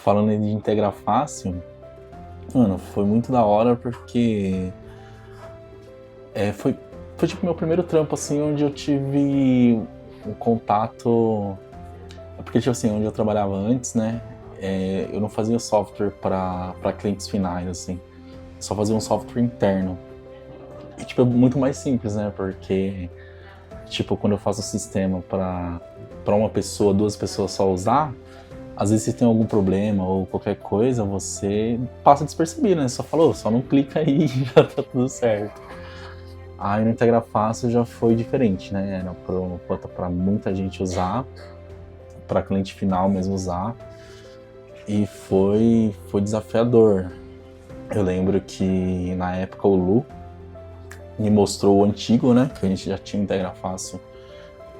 falando de integrar fácil, mano, foi muito da hora porque foi tipo meu primeiro trampo, assim, onde eu tive um contato. Porque, tipo assim, onde eu trabalhava antes, né, eu não fazia software para clientes finais, assim. Só fazia um software interno. E, tipo, é muito mais simples, né, porque, tipo, quando eu faço o sistema para uma pessoa, duas pessoas só usar, às vezes se tem algum problema ou qualquer coisa, você passa despercebido, né? Só falou, só não clica aí e já tá tudo certo. Aí no Integra Fácil já foi diferente, né? Era para muita gente usar, para cliente final mesmo usar, e foi desafiador. Eu lembro que na época o Lu me mostrou o antigo, né? Que a gente já tinha Integra Fácil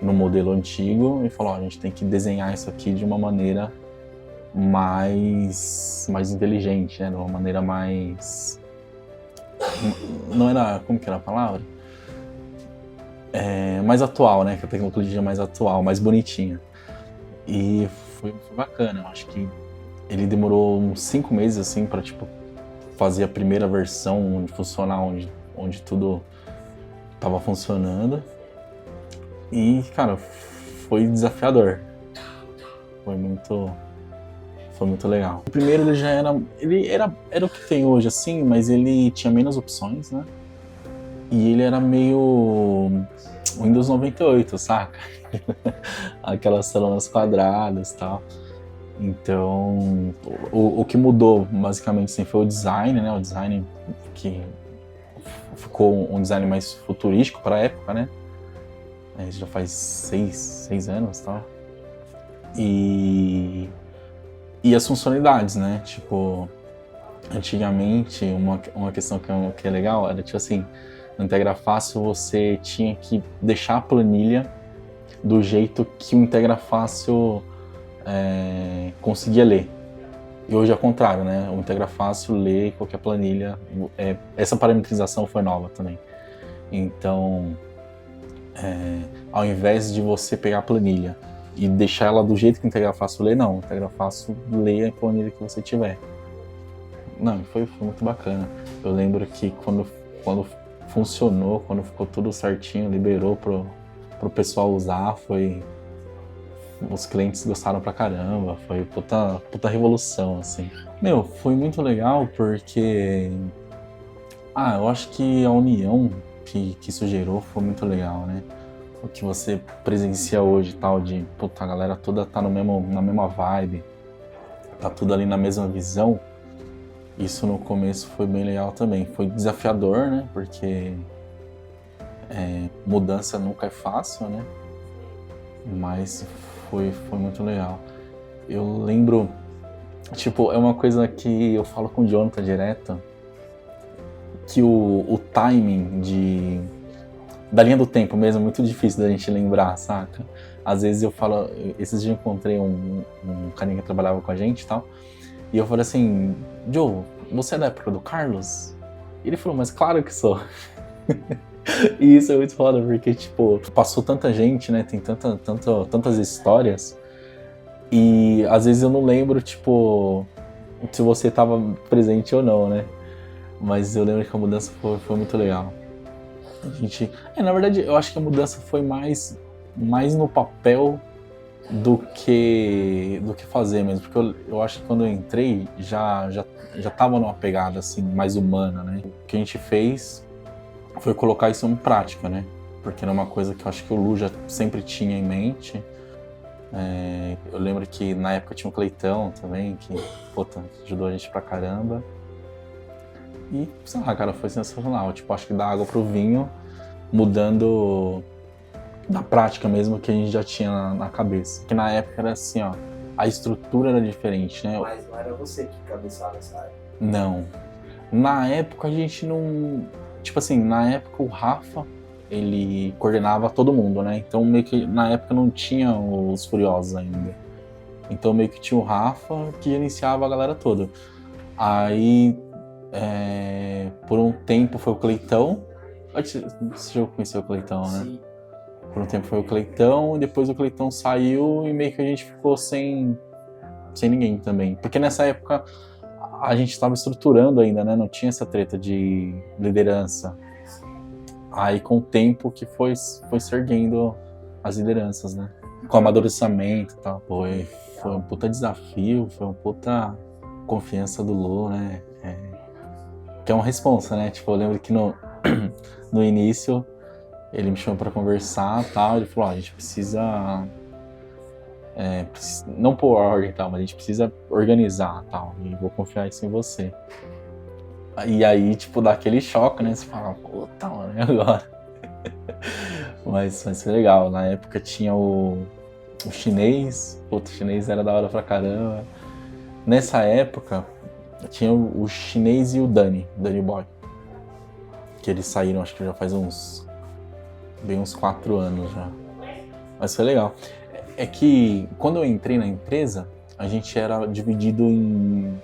no modelo antigo, e falou: ó, a gente tem que desenhar isso aqui de uma maneira mais inteligente, né? De uma maneira mais. Não era. Como que era a palavra? Mais atual, né? Que a tecnologia é mais atual, mais bonitinha. E foi bacana. Eu acho que ele demorou uns 5 meses, assim, pra, tipo, fazer a primeira versão, onde funcionar, onde tudo tava funcionando. E, cara, foi desafiador. Foi muito. Foi muito legal. O primeiro ele já era. Era o que tem hoje, assim, mas ele tinha menos opções, né? E ele era meio Windows 98, saca? Aquelas telonas quadradas e tal. Então, o que mudou basicamente assim, foi o design, né? O design que ficou um design mais futurístico para a época, né? Isso já faz seis anos e tal. E as funcionalidades, né? Tipo, antigamente, uma questão que é legal era, tipo assim, no Integra Fácil você tinha que deixar a planilha do jeito que o Integra Fácil conseguia ler. E hoje é o contrário, né? O Integra Fácil lê qualquer planilha. Essa parametrização foi nova também. Então, ao invés de você pegar a planilha e deixar ela do jeito que o Integra Fácil lê, não. O Integra Fácil lê a planilha que você tiver. Não, foi muito bacana. Eu lembro que quando funcionou, quando ficou tudo certinho, liberou pro pessoal usar, os clientes gostaram pra caramba, foi puta revolução, assim. Meu, foi muito legal porque, eu acho que a união que isso gerou foi muito legal, né? O que você presencia hoje, tal, de, puta, a galera toda tá na mesma vibe, tá tudo ali na mesma visão. Isso no começo foi bem legal também. Foi desafiador, né? Porque mudança nunca é fácil, né? Mas foi muito legal. Eu lembro, tipo, é uma coisa que eu falo com o Jonathan direto, que o timing da linha do tempo mesmo é muito difícil da gente lembrar, saca? Às vezes eu falo, esses dias eu encontrei um carinha que trabalhava com a gente e tal, e eu falei assim: Joe, você é da época do Carlos? E ele falou: mas claro que sou. E isso é muito foda, porque, tipo, passou tanta gente, né? Tem tantas histórias. E às vezes eu não lembro, tipo, se você tava presente ou não, né? Mas eu lembro que a mudança foi muito legal. A gente. Na verdade, eu acho que a mudança foi mais no papel do que fazer mesmo. Porque eu acho que quando eu entrei já tava numa pegada assim, mais humana, né? O que a gente fez foi colocar isso em prática, né? Porque era uma coisa que eu acho que o Lu já sempre tinha em mente. Eu lembro que na época tinha o Cleitão também, que, puta, ajudou a gente pra caramba. E, sei lá, cara, foi sensacional. Tipo, acho que dá água pro vinho, mudando da prática mesmo que a gente já tinha na cabeça. Que na época era assim, ó, a estrutura era diferente, né? Mas não era você que cabeçava essa área. Não. Na época a gente não. Tipo assim, na época o Rafa, ele coordenava todo mundo, né? Então meio que na época não tinha os Furiosos ainda. Então meio que tinha o Rafa que gerenciava a galera toda. Aí, por um tempo foi o Cleitão. Você já conheceu o Cleitão, né? Sim. Por um tempo foi o Cleitão, e depois o Cleitão saiu e meio que a gente ficou sem sem ninguém também. Porque nessa época a gente estava estruturando ainda, né? Não tinha essa treta de liderança. Aí com o tempo que foi se erguendo as lideranças, né? Com amadurecimento e tal. Foi um puta desafio, foi um puta confiança do Lu, né? Que é uma responsa, né? Tipo, eu lembro que no início ele me chamou pra conversar e tal. Ele falou, a gente precisa não pôr ordem e tal, mas a gente precisa organizar e tal. E vou confiar isso em você. E aí, tipo, dá aquele choque, né? Você fala, puta, mano, e agora? Mas foi legal. Na época tinha o chinês. Puta, o chinês era da hora pra caramba. Nessa época, tinha o chinês e o Danny Boy. Que eles saíram, acho que já faz uns 4 anos já. Mas foi legal. É que quando eu entrei na empresa, a gente era dividido em...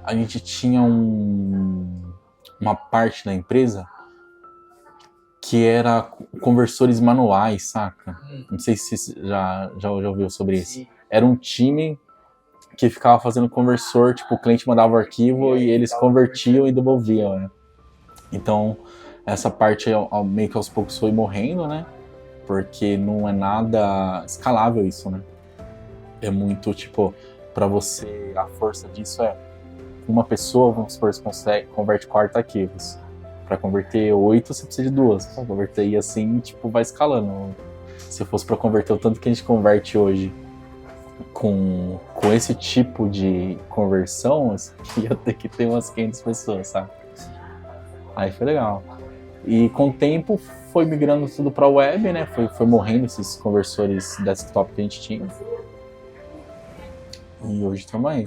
A gente tinha uma parte da empresa que era conversores manuais, saca? Não sei se você já ouviu sobre isso. Era um time que ficava fazendo conversor, tipo, o cliente mandava o arquivo e eles convertiam e devolviam, né? Então, essa parte meio que aos poucos foi morrendo, né? Porque não é nada escalável isso, né? É muito, tipo, pra você, a força disso uma pessoa, vamos supor, você converte 4 arquivos. Pra converter 8, você precisa de 2. Pra converter e assim, tipo, vai escalando. Se fosse pra converter o tanto que a gente converte hoje com esse tipo de conversão, ia ter que ter umas 500 pessoas, sabe? Aí foi legal. E com o tempo foi migrando tudo pra web, né? Foi morrendo esses conversores desktop que a gente tinha. E hoje estamos aí.